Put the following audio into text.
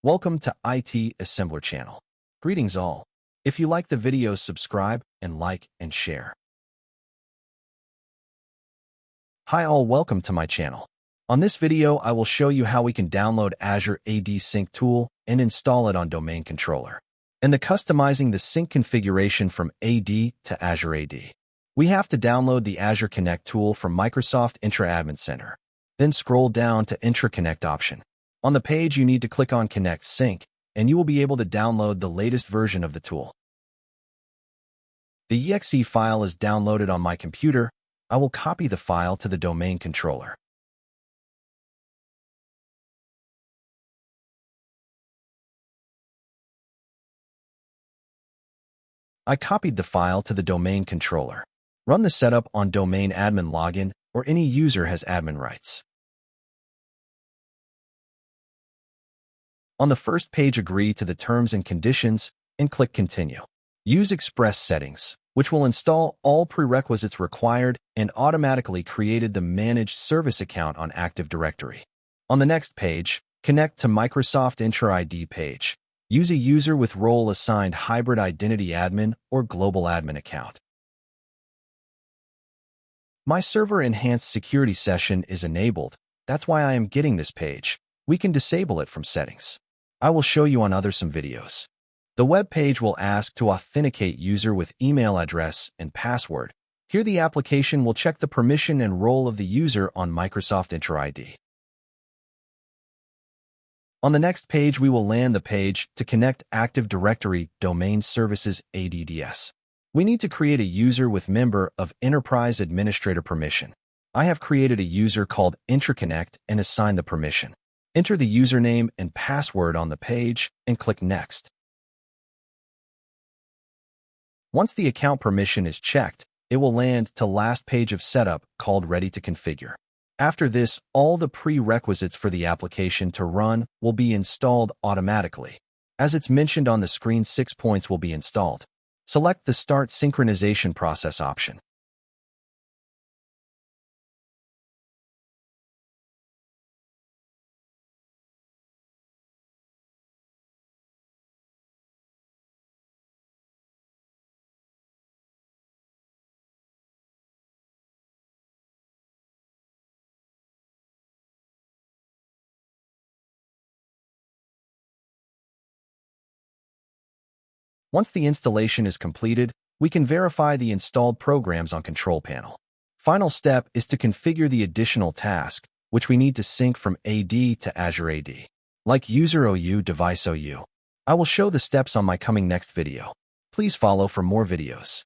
Welcome to IT Assembler channel. Greetings all. If you like the video, subscribe and like and share. Hi all, welcome to my channel. On this video, I will show you how we can download Azure AD Sync tool and install it on Domain Controller, and the customizing the sync configuration from AD to Azure AD. We have to download the Azure Connect tool from Microsoft Entra Admin Center. Then scroll down to Entra Connect option. On the page, you need to click on Connect Sync, and you will be able to download the latest version of the tool. The exe file is downloaded on my computer. I will copy the file to the Domain Controller. I copied the file to the Domain Controller. Run the setup on Domain Admin Login, or any user has admin rights. On the first page, agree to the terms and conditions and click Continue. Use Express Settings, which will install all prerequisites required and automatically created the Managed Service account on Active Directory. On the next page, connect to Microsoft Entra ID page. Use a user with role assigned Hybrid Identity Admin or Global Admin account. My server enhanced security session is enabled. That's why I am getting this page. We can disable it from settings. I will show you on some videos. The web page will ask to authenticate user with email address and password. Here the application will check the permission and role of the user on Microsoft Entra ID. On the next page, we will land the page to connect Active Directory Domain Services ADDS. We need to create a user with member of Enterprise Administrator permission. I have created a user called Entra Connect and assign the permission. Enter the username and password on the page and click Next. Once the account permission is checked, it will land to last page of setup called Ready to Configure. After this, all the prerequisites for the application to run will be installed automatically. As it's mentioned on the screen, 6 points will be installed. Select the Start Synchronization Process option. Once the installation is completed, we can verify the installed programs on Control Panel. Final step is to configure the additional task, which we need to sync from AD to Azure AD, like User OU, Device OU. I will show the steps on my coming next video. Please follow for more videos.